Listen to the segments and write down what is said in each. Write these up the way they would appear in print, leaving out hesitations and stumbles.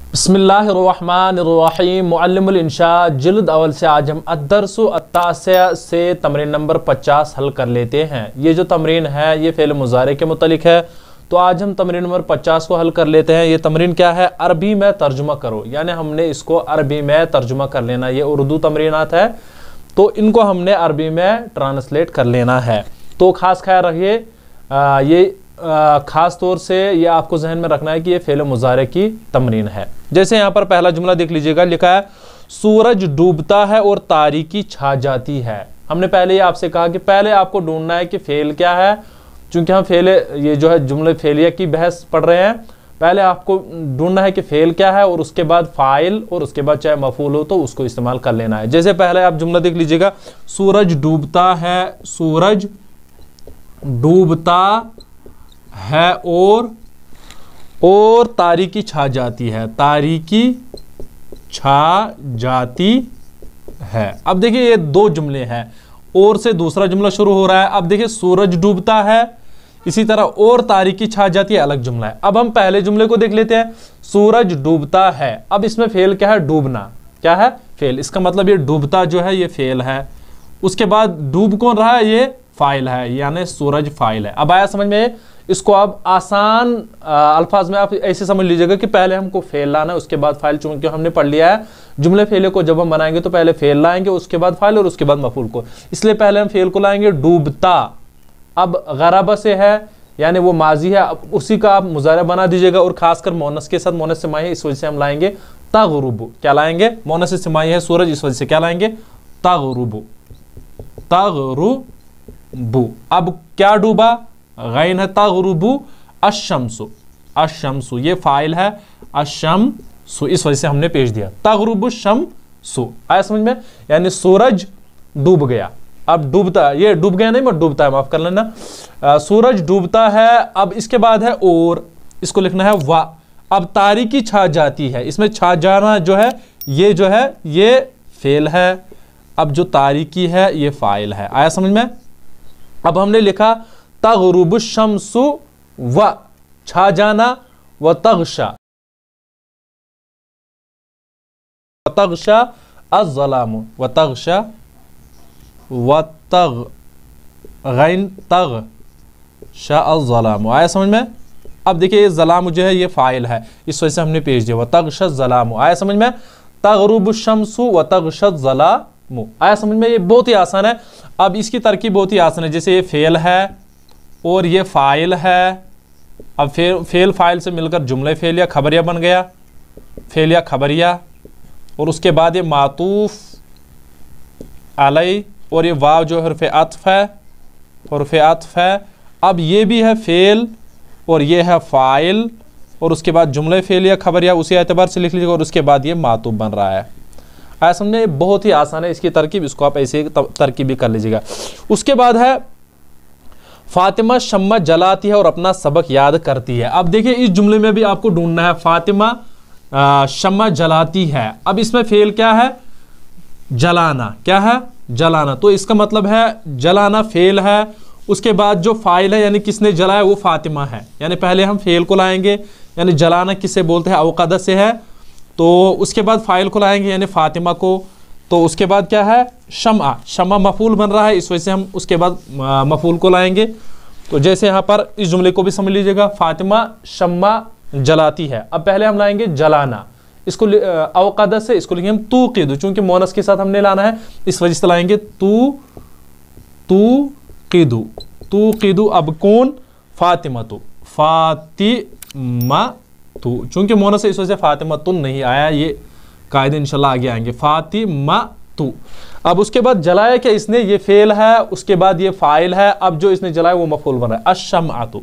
बिस्मिल्लाहिर्रहमानिर्रहीम। मुअल्लिमुल इंशा जिल्द अवल से आज हम अद्दर्सु अत्तासिया से तमरीन नंबर 50 हल कर लेते हैं। ये जो तमरीन है ये फ़ेल मुज़ारे के मुतलिक है, तो आज हम तमरीन नंबर 50 को हल कर लेते हैं। ये तमरीन क्या है? अरबी में तर्जुमा करो, यानी हमने इसको अरबी में तर्जुमा कर लेना। ये उर्दू तमरीनात है तो इनको हमने अरबी में ट्रांसलेट कर लेना है। तो ख़ास ख्याल रखिए, ये ख़ास तौर से ये आपको जहन में रखना है कि ये फ़ेल मुज़ारे की तमरीन है। जैसे यहाँ पर पहला जुमला देख लीजिएगा, लिखा है सूरज डूबता है और तारीकी छा जाती है। हमने पहले ही आपसे कहा कि पहले आपको ढूंढना है कि फ़ेल क्या है, चूंकि हम फ़ेल ये जो है जुमले फ़ेलिया की बहस पढ़ रहे हैं। पहले आपको ढूंढना है कि फ़ेल क्या है और उसके बाद फ़ाइल और उसके बाद चाहे मफ़ूल हो तो उसको इस्तेमाल कर लेना है। जैसे पहले आप जुमला देख लीजिएगा, सूरज डूबता है, सूरज डूबता है और तारीकी छा जाती है, तारीकी छा जाती है। अब देखिए ये दो जुमले हैं और से दूसरा जुमला शुरू हो रहा है। अब देखिए सूरज डूबता है, इसी तरह और तारीकी छा जाती है, अलग जुमला है। अब हम पहले जुमले को देख लेते हैं, सूरज डूबता है। अब इसमें फेल क्या है? डूबना। क्या है? फेल। इसका मतलब ये डूबता जो है ये फेल है। उसके बाद डूब कौन रहा है? ये फाइल है, यानी सूरज फाइल है। अब आया समझ में? इसको आप आसान अल्फाज में आप ऐसे समझ लीजिएगा कि पहले हमको फेल लाना है, उसके बाद फाइल। चूंकि हमने पढ़ लिया है जुमले फेले को जब हम बनाएंगे तो पहले फेल लाएंगे, उसके बाद फाइल और उसके बाद मफूल को, इसलिए पहले हम फेल को लाएंगे। डूबता अब गरबा से है, यानी वो माजी है, अब उसी का आप मुजारा बना दीजिएगा और खासकर मोनस के साथ, मोनस से माही, इस वजह से हम लाएंगे तगरुबु। क्या लाएंगे? मोनस से माही है सूरज, इस वजह से क्या लाएंगे? तगरुबु, तगरुबु। अब क्या डूबा? गैन है, तगरुबु अशम्सु, अशम्सु ये फाइल है, अशम्सु इस वजह से हमने पेश दिया तगरुबु शम्सु। आया समझ में? यानी सूरज डूब गया। अब डूबता, ये डूब गया नहीं मत डूबता है, माफ कर लेना। सूरज डूबता है। अब इसके बाद है और, इसको लिखना है वा। अब तारीकी छा जाती है, इसमें छा जाना जो है ये फेल है। अब जो तारीकी है ये फाइल है। आया समझ में? अब हमने लिखा तगरुबु शम्सु व छा जाना, व तगशा, तगशा अज़्ज़लामु, व तगशा, व तग गैन तग शा अज़्ज़लामु। आया समझ में? अब देखिए ये ज़लामु जो है ये फाइल है, इस वजह से हमने पेश दिया व तगशा ज़लामु। आया समझ में? तगरुबु शम्सु व तगशा ज़लामु। आया समझ में? ये बहुत ही आसान है। अब इसकी तरकीब बहुत ही आसान है। जैसे ये फेल है और ये फाइल है। अब फेल फाइल से मिलकर जुमले फेलिया खबरिया बन गया, फेलिया खबरिया, और उसके बाद ये मातूफ अलई, और ये वाव जो हरफ अत्फ है, हरफ अत्फ है। अब ये भी है फेल और ये है फाइल, और उसके बाद जुमले फेलिया खबरिया उसी एतबार से लिख लीजिएगा, और उसके बाद ये मातूफ बन रहा है। आया समझे? बहुत ही आसान है इसकी तरकीब, इसको आप ऐसे तरकीब भी कर लीजिएगा। उसके बाद है फातिमा शम्मा जलाती है और अपना सबक याद करती है। अब देखिए इस जुमले में भी आपको ढूंढना है, फातिमा शम्मा जलाती है। अब इसमें फेल क्या है? जलाना। क्या है? जलाना। तो इसका मतलब है जलाना फेल है। उसके बाद जो फाइल है यानी किसने जलाया वो फातिमा है, यानी पहले हम फेल को लाएंगे, यानी जलाना किससे बोलते हैं? अवक़दा से है। तो उसके बाद फाइल को लाएंगे यानी फातिमा को। तो उसके बाद क्या है? शम्मा, शम्मा मफूल बन रहा है, इस वजह से हम उसके बाद मफूल को लाएंगे। तो जैसे यहाँ पर इस जुमले को भी समझ लीजिएगा, फातिमा शम्मा जलाती है। अब पहले हम लाएंगे जलाना, इसको अवक़दा से इसको लिखेंगे हम तूक़िदु, चूंकि मोनस के साथ हमने लाना है इस वजह से लाएंगे तूक़िदु, तूक़िदु। अब कौन? फातिमा तो, फातिमा तो, चूंकि मोनस से इस वजह से फातिमा तो नहीं आया, ये कायदे इंशाल्लाह आगे आएंगे। फातिमा तू। अब उसके बाद जलाया क्या इसने? ये फेल है, उसके बाद ये फाइल है। अब जो इसने जलाया वो मफूल बन रहा है, अशम्अतु,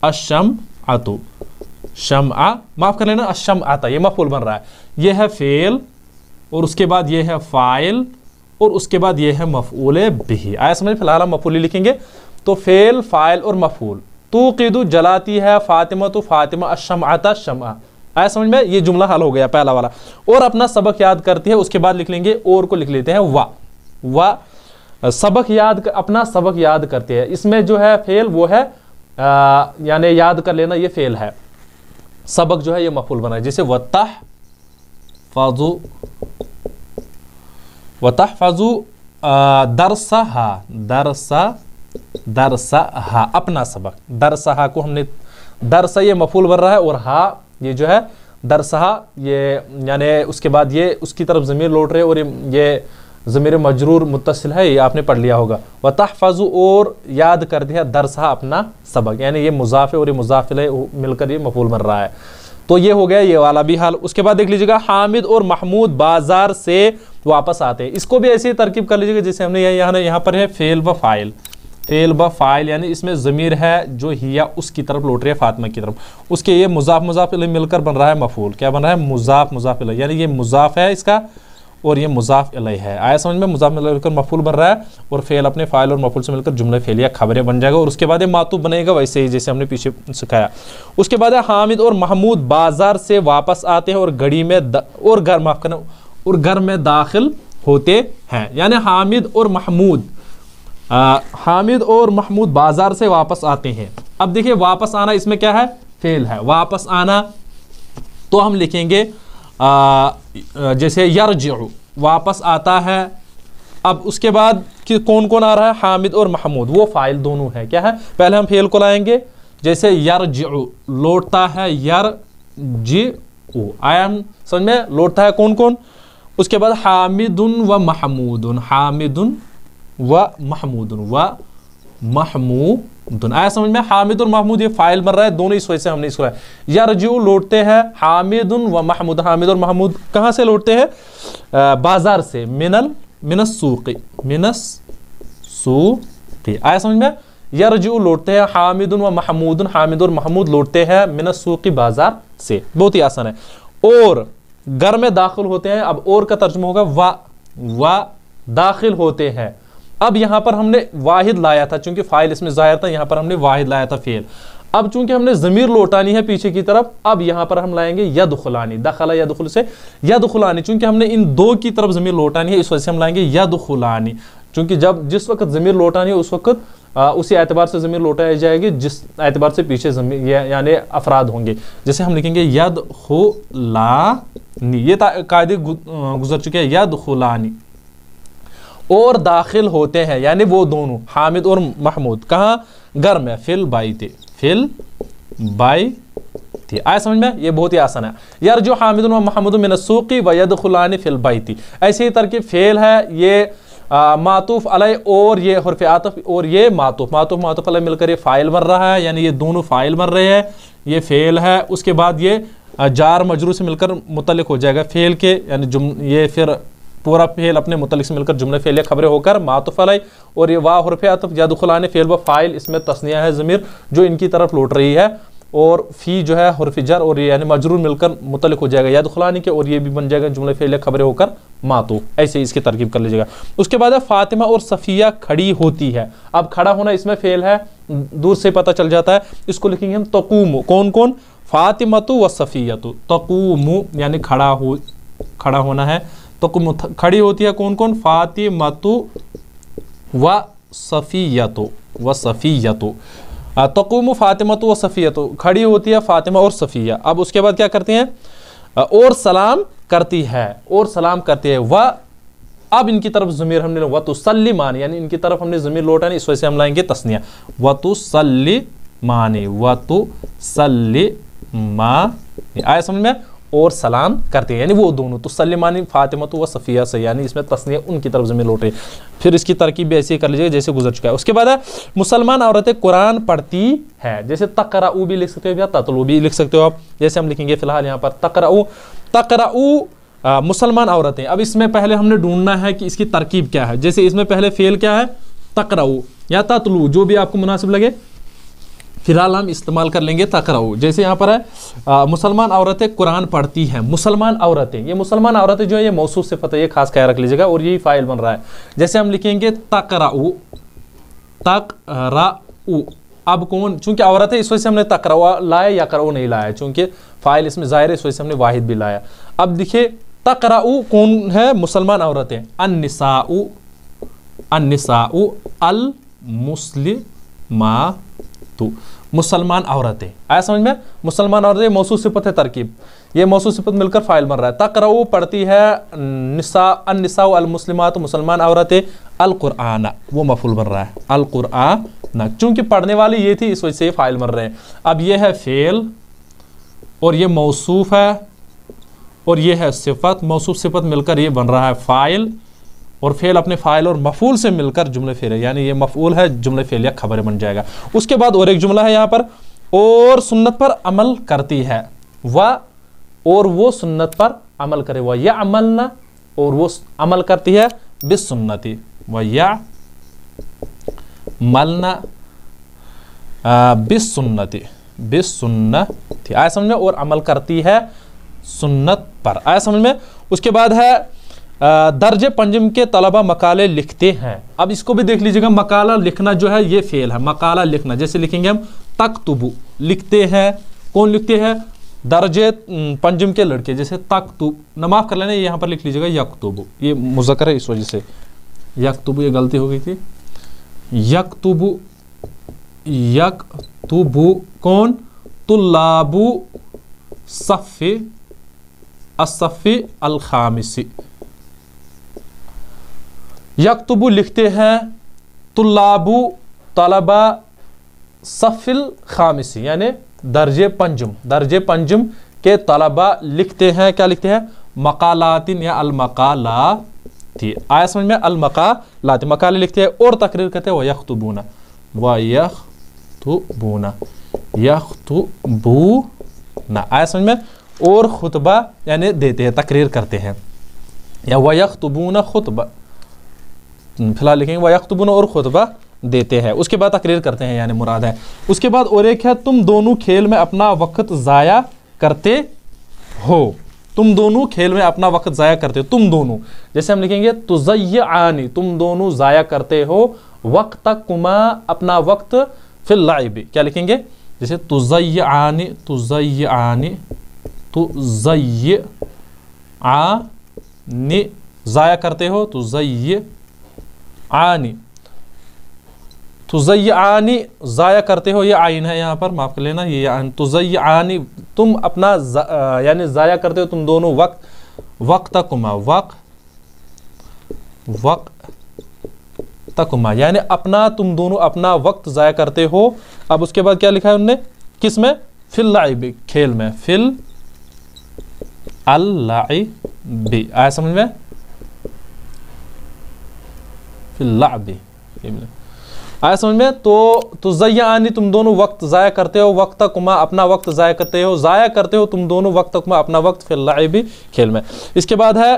अशम्अतु, शम्अ माफ कर लेना, अशम्अता ये मफूल बन रहा है। ये है फेल और उसके बाद ये है फाइल और उसके बाद ये है मफऊल बिही। आया समझ? फिलहाल हम मफूल ही लिखेंगे। तो फेल, फाइल और मफूल। तूक़िदु जलाती है, फातिमा तो फातिमा, अशम्अता शम्अ। आया समझ में? ये जुमला हल हो गया पहला वाला। और अपना सबक याद करती है, उसके बाद लिख लेंगे और को लिख लेते हैं वा सबक याद, अपना सबक याद करते हैं। इसमें जो है फेल वो है यानी याद कर लेना, ये फेल है। सबक जो है ये मफूल बना है। जैसे वतहफज़ु, वतहफज़ु दरसहा, दरसहा अपना सबक, दरसहा को हमने, दरसा ये मफूल बन रहा है और हा ये जो है दरसहा ये यानी उसके बाद ये उसकी तरफ ज़मीर लौट रहे और ये ज़मीर मजरूर मुत्तसिल है, ये आपने पढ़ लिया होगा। वतहफज़ु और याद कर दिया दरसहा अपना सबक, यानी ये मुज़ाफ़ है और ये मुज़ाफ़ इलैहि मिलकर ये मफूल बन रहा है। तो ये हो गया ये वाला भी हाल। उसके बाद देख लीजिएगा हामिद और महमूद बाजार से वापस आते हैं, इसको भी ऐसे ही तरकीब कर लीजिएगा जैसे हमने यहाँ पर है फेल व फाइल, फेल व फाइल यानी इसमें ज़मीर है जो हिया उसकी तरफ लौट रही है फातिमा की तरफ, उसके ये मुज़ाफ़ मुज़ाफ़ इलैहि मिलकर बन रहा है मफूल, क्या बन रहा है मुज़ाफ़ मुज़ाफ़ इलैहि, यानी ये मुज़ाफ़ है इसका और ये मुज़ाफ़ इलैहि है। आया समझ में, मुज़ाफ़ मिलकर मफूल बन रहा है और फेल अपने फ़ाइल और मफूल से मिलकर जुमले फेलिया खबरें बन जाएगा और उसके बाद ये मातूब बनेगा वैसे ही जैसे हमने पीछे सिखाया। उसके बाद हामिद और महमूद बाजार से वापस आते हैं और घड़ी में और घर माफ़ करना और घर में दाखिल होते हैं, यानी हामिद और महमूद, हामिद और महमूद बाजार से वापस आते हैं। अब देखिए वापस आना इसमें क्या है, फेल है। वापस आना तो हम लिखेंगे जैसे यरजिउ वापस आता है। अब उसके बाद कि कौन कौन आ रहा है, हामिद और महमूद, वो फाइल दोनों है, क्या है, पहले हम फेल को लाएंगे जैसे यरजिउ लौटता है, यरजिउ आया हम समझ में, लौटता है कौन कौन। उसके बाद हामिदुन व महमूदुन, हामिदुन व महमूदुन, व महमूदुन आया समझ में। हामिद और महमूद ये फाइल बन रहा है, दोनों इस वजह से हमने इसको यरजिउ लौटते हैं, हामिदुन व महमूद, हामिद और महमूद कहाँ से लौटते हैं, बाजार से, मिनस सूक़ी, मिनस सूक़ी आया समझ में। यरजिउ लौटते हैं, हामिदुन व महमूदुन, हामिद और महमूद लौटते हैं मिनस सूक़ी बाजार से, बहुत ही आसान है। और घर में दाखिल होते हैं, अब और का तर्जुमा होगा व दाखिल होते हैं। अब यहां पर हमने वाहिद लाया था, चूंकि फाइल इसमें जाहिर था, यहां पर हमने वाहिद लाया था फेल। अब चूंकि हमने ज़मीर लौटानी है पीछे की तरफ, अब यहां पर हम लाएंगे यदखुलानी, दखला यदखुल से यदखुलानी, चूंकि हमने इन दो की तरफ ज़मीर लौटानी है इस वजह से हम लाएंगे यदखुलानी, चूंकि जब जिस वक्त ज़मीर लौटानी है उस वक्त उसी एतबार से ज़मीर लौटाई जाएगी जिस एतबार से पीछे ज़मीर यानी अफराद होंगे। जैसे हम लिखेंगे यदखुलानी, ये कायदे गुजर चुके हैं, यदखुलानी और दाखिल होते हैं, यानी वो दोनों हामिद और महमूद कहाँ, घर में, फिल बाइती, फिल बाइती आया समझ में, ये बहुत ही आसान है। यार जो हामिद व महमूद मिनस सूक़ी व यदखुलानी फिल बाइती, ऐसे ही तरकीब फेल है, ये मातूफ अलैहि और ये हुर्फ आतफ और ये मातूफ अलैहि मिलकर ये फाइल बन रहा है, यानी ये दोनों फाइल बन रहे हैं, ये फेल है। उसके बाद ये जार मजरूर से मिलकर मुतल्लिक हो जाएगा फेल के, यानी ये फिर पूरा फेल अपने मुतल्लिक से मिलकर जुमले फेल खबरें होकर मातूफ अलैहि और ये वाह हुर्फ आतफ यदखुलानी फेल व फाइल, इसमें तस्निया है ज़मीर जो इनकी तरफ लौट रही है और फी जो है हुर्फ जर और यानी मजरूर मिलकर मुतल्लिक हो जाएगा यदखुलानी के और ये भी बन जाएगा जुमले फेल खबरें होकर मातूफ, ऐसे इसकी तरकीब कर लीजिएगा। उसके बाद फातिमा और सफ़िया खड़ी होती है। अब खड़ा होना इसमें फेल है, दूर से पता चल जाता है, इसको लिखेंगे हम तकूमु, कौन कौन, फातिमतु व सफ़ियतु, तकूमु यानी खड़ा होना है, तो खड़ी होती है कौन कौन, फातिमतु व सफ़ियतु, व सफ़ियतु, तक़ूमु फातिमतु व सफ़ियतु, खड़ी होती है फातिमा और सफ़िया। अब उसके बाद क्या करते हैं, और सलाम करती है, और सलाम करती है। व अब इनकी तरफ ज़मीर हमने व तुसल्लिमानी, यानी इनकी तरफ हमने ज़मीर लौटानी, इस वजह से हम लाएंगे तस्निया, व तुसल्लिमानी, व तुसल्लिमानी आया समझ में, और सलाम करते हैं, यानी वो दोनों, तो सल्लिमानी फातिमतु व सफ़िया से, यानी इसमें तस्निया उनकी तरफ ज़मीर लौट रही है। फिर इसकी तरकीब भी ऐसे ही कर लीजिएगा जैसे गुजर चुका है। उसके बाद है मुसलमान औरतें कुरान पढ़ती है, जैसे तक़राऊ भी लिख सकते हो या ततलू भी लिख सकते हो आप, जैसे हम लिखेंगे फिलहाल यहाँ पर तक़राऊ मुसलमान औरतें। अब इसमें पहले हमने ढूंढना है कि इसकी तरकीब क्या है, जैसे इसमें पहले फेल क्या है, तक़राऊ या ततलू, जो भी आपको मुनासिब लगे, फिलहाल हम इस्तेमाल कर लेंगे तक़राऊ। जैसे यहाँ पर है मुसलमान औरतें कुरान पढ़ती हैं, मुसलमान औरतें, ये मुसलमान औरतें जो है ये मौसूफ सिफ़त है, ये खास ख्याल रख लीजिएगा और यही फाइल बन रहा है। जैसे हम लिखेंगे तक़राऊ, तक़राऊ, अब कौन, चूंकि औरत है इस वजह से हमने तक़राऊ लाया, या कराऊ नहीं लाया, चूंकि फाइल इसमें ज़ाहिर है इस वजह से हमने वाहिद भी लाया। अब देखिए तक़राऊ कौन है, मुसलमान औरतें, अन्निसाउ, अन्निसाउ अल मुस्लिमातु, मुसलमान औरतें। आया समझ में? मुसलमान औरतें मौसूफ सिफत है तरकीब, ये मौसूफ सिफत मिलकर फाइल बन रहा है। तक़रऊ पढ़ती है, निसा अन्निसा अल मुस्लिमात मुसलमान औरतें, अल कुरान वो मफूल बन रहा है, अल कुरान, चूंकि पढ़ने वाली ये थी इस वजह से फाइल बन रहे हैं। अब ये है फेल और ये मौसूफ है और ये है सिफत, मौसूफ सिफत मिलकर ये बन रहा है फाइल, और फेल अपने फाइल और मफूल से मिलकर जुमले फेल, यानी ये मफूल है, जुमले फेल या खबर बन जाएगा। उसके बाद और एक जुमला है यहाँ पर, और सुन्नत पर अमल करती है, वह और वो सुन्नत पर अमल करे, वह या अमल ना, और वो अमल करती है बिस सुन्नति, वह या मलना बिस सुन्नति, बिस सुन्नति। आया समझ में? और अमल करती है सुन्नत पर। आया समझ में? उसके बाद है दर्जे पंजम के तलबा मकाले लिखते हैं। अब इसको भी देख लीजिएगा, मकाला लिखना जो है ये फेल है, मकाला लिखना। जैसे लिखेंगे हम तक्तुबु, लिखते हैं, कौन लिखते हैं? दर्जे पंजम के लड़के, जैसे तक्तुब, न माफ कर लेना, यहाँ पर लिख लीजिएगा यक्तुबु, ये मुज़क्कर है इस वजह से यक्तुबु, ये गलती हो गई थी। यक्तुबु, यक्तुबु कौन? तुल्लाबु सफ़े अस्सफ़े अल खामिसी, यक्तुबु लिखते हैं, तुल्लाबु तलबा सफ़िल खामिसी, यानी दर्जे पंजुम, दर्जे पंजुम के तलबा लिखते हैं, क्या लिखते हैं? मकालातिन या अल मकालाती। आया समझ में? अल मकालाती, मकाले लिखते हैं और तकरीर करते हैं, वह यख्तुबूना, वह यख्तुबूना, यख्तुबूना। आया समझ में? और खुतबा यानी देते हैं, तकरीर करते हैं, या वह यख्तुबूना खुतबा, फिलहाल लिखेंगे वह यख्तुबूना और खुतबा देते हैं। उसके बाद तकरीर करते हैं यानी मुराद है। उसके बाद और एक है, तुम दोनों खेल में अपना वक्त ज़ाया करते हो, तुम दोनों खेल में अपना वक्त ज़ाया करते हो, तुम दोनों। जैसे हम लिखेंगे तुज़य्यानी, तुम दोनों ज़ाया करते हो, वक्तकुमा अपना वक्त, फिल लाइबी, क्या लिखेंगे? जैसे तुज़य्यानी, तुज़य्यानी, तुज़य्यानी ज़ाया करते हो, तुज़य्यानी, तुज़य्यानी ज़ाया करते हो, ये आइन है यहाँ पर, माफ कर लेना, ये आइन। तुज़य्यानी तुम अपना यानी ज़ाया करते हो, तुम दोनों वक्तकुमा, वक्तकुमा यानी अपना, तुम दोनों अपना वक्त ज़ाया करते हो। अब उसके बाद क्या लिखा है उनने? किस में? फिल लाइबी, खेल में, फिल अल लाइबी। आया समझ में? फिल लाइबी, आया समझ में? तो तुज़य्यानी तुम दोनों वक्त ज़ाया करते हो, वक्तकुमा अपना वक्त ज़ाया करते हो, ज़ाया करते हो तुम दोनों वक्तकुमा अपना वक्त, फिल लाइबी खेल में। इसके बाद है,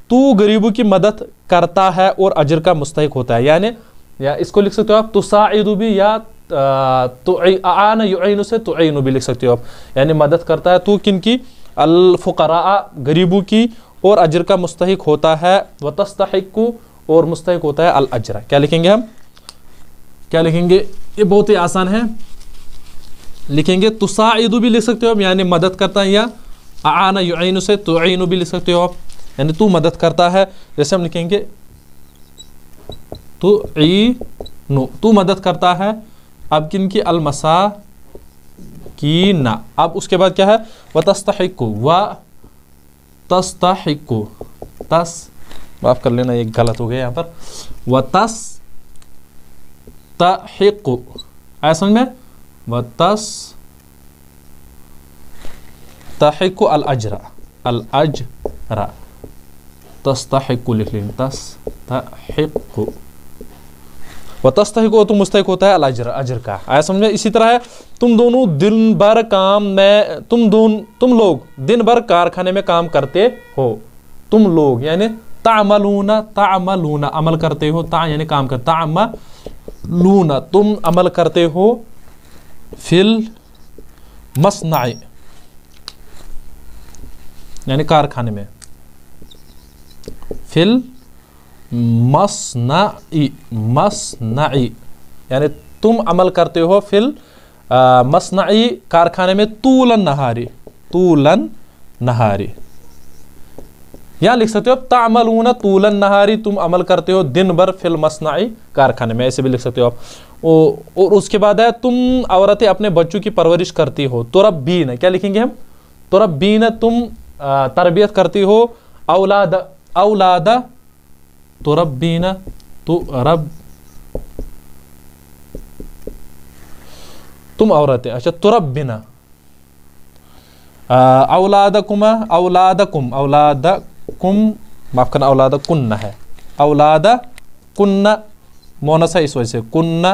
तू गरीबों की मदद करता है और अजर का मुस्तहिक होता है, यानी या इसको लिख सकते हो आप तुसाइदु भी, या आना युईनु से तुईनु भी लिख सकते हो आप, यानी मदद करता है तू किनकी? अल फुकरा, गरीबों की, और अजर का मुस्तहिक होता है, व तस्तहिक्कु और मुस्तहिक होता है अल अजर। क्या लिखेंगे हम? क्या लिखेंगे? ये बहुत ही आसान है, लिखेंगे तुसाइदु भी लिख सकते हो आप, यानी मदद करता है, या आना युईनु से तुईनु भी लिख सकते हो आप, यानी तू मदद करता है। जैसे हम लिखेंगे तुईनु, तू मदद करता है, अब किनकी? अल मसाकीना। अब उसके बाद क्या है? व तस्तहिक्कु, व तस्तहिक्कु, माफ कर लेना ये गलत हो गया यहाँ पर, व तस्तहिक्कु, आया समझ में? व तस्तहिक्कु अल अजरा, अल अजरा, तस्तहिक्कु लिख लेंगे, तस्तहिक्कु, व तस्तहिक्कु तो मुस्तहिक होता है अल अजर, अजर का। आया समझ में? इसी तरह है, तुम दोनों दिन भर काम में, तुम लोग दिन भर कारखाने में काम करते हो, तुम लोग यानी तामलूना, तामलूना अमल करते हो, ता यानी काम करता, तामलूना तुम अमल करते हो, फिल मसनाई यानी कारखाने में, फिल मसनाई, मसनाई यानी तुम अमल करते हो, फिल मसनाई कारखाने में, तूलन नहारी, तूलन नहारी, यहाँ लिख सकते हो तामलून तूलन नहारी, तुम अमल करते हो दिन भर फिल मसनाई, कारखाने में, ऐसे भी लिख सकते हो आप। और उसके बाद है तुम औरतें अपने बच्चों की परवरिश करती हो, तुरब्बीन, क्या लिखेंगे हम, तुरब्बीन, तुम तरबियत करती हो, औलाद औलादा, तुरब्बीन तुम औरतें, अच्छा तुरब्बिना, औलादकुमा औलादकुम, माफ करना, औलादकुन्ना है, औलादकुन्ना मोनस है, इस वजह से कुन्ना,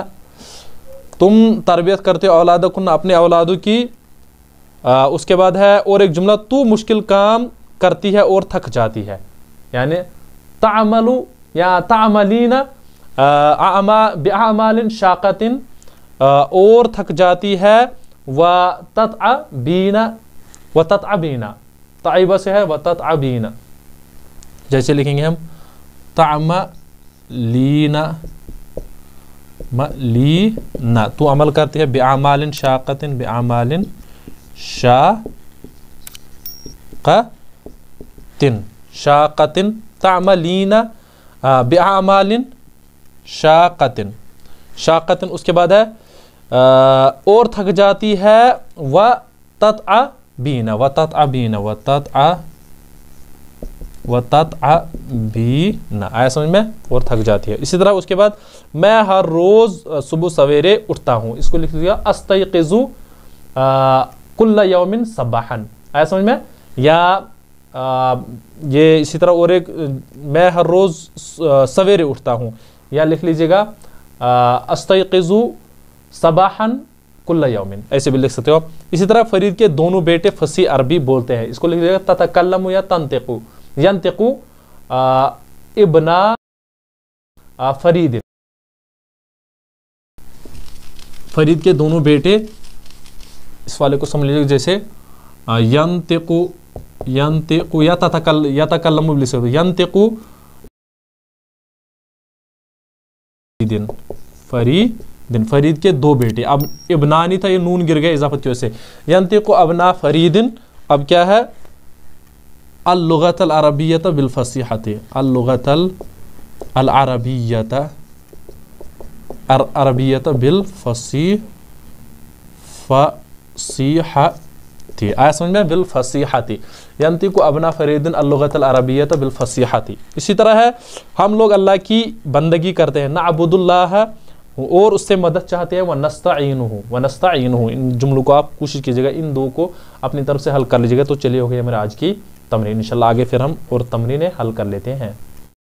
तुम तरबियत करते हो औलादकुन्ना, अपने औलादों की। उसके बाद है और एक जुमला, तू मुश्किल काम करती है और थक जाती है, यानी तामलु या तामलीना बिअमालिन शाक़तिन, और थक जाती है, व ततअबीना, ताइबा से है, व ततअबीना, जैसे लिखेंगे हम तामलीना मलीना, तू अमल करती है, बिअमालिन शाक़तिन, बिअमालिन शाक़तिन, तामलीना बिअमालिन शाक़तिन। उसके बाद है और थक जाती है, व ततअबीना, आया समझ में, और थक जाती है। इसी तरह उसके बाद मैं हर रोज सुबह सवेरे उठता हूँ, इसको लिख लीजिएगा अस्तयक़िज़ु कुल्ल यौमिन सबाहन, आया समझ में। या ये इसी तरह और एक, मैं हर रोज सवेरे उठता हूँ, या लिख लीजिएगा अस्तयक़िज़ु सबाहन कुल्ल यौमिन, ऐसे भी लिख सकते हो आप। इसी तरह फरीद के दोनों बेटे फसी अरबी बोलते हैं, इसको लिख लीजिएगा ततकल्लमु या तंतिकु, यंतिकु इब्ना फरीद, फरीद के दोनों बेटे, इस वाले को समझ लीजिए, जैसे यंतिकु या ततकल्लमु लिख सकते हो, यंतिकु फरीदिन, फरीद के दो बेटे, अब इब्नानी था, ये नून गिर गए इजाफतियों से, यंतिकु अबना फरीदिन, अब क्या है, अल-लुगतल अरबिय्यत बिल फसीहती, अल-लुगतल अरबिय्यत बिल फसीहती, आया समझ में, बिल फसीहती, यंतिकु अबना फरीदिन अल-लुगतल अरबिय्यत बिल फसीहती। इसी तरह है हम लोग अल्लाह की बंदगी करते हैं, नअबुदुल्लाह, और उससे मदद चाहते हैं, व नस्तईनुहु, इन जुमलों को आप कोशिश कीजिएगा, इन दो को अपनी तरफ से हल कर लीजिएगा। तो चलिए हो गया मेरा आज की तमरीन, इंशाल्लाह आगे फिर हम और तमरीनें हल कर लेते हैं।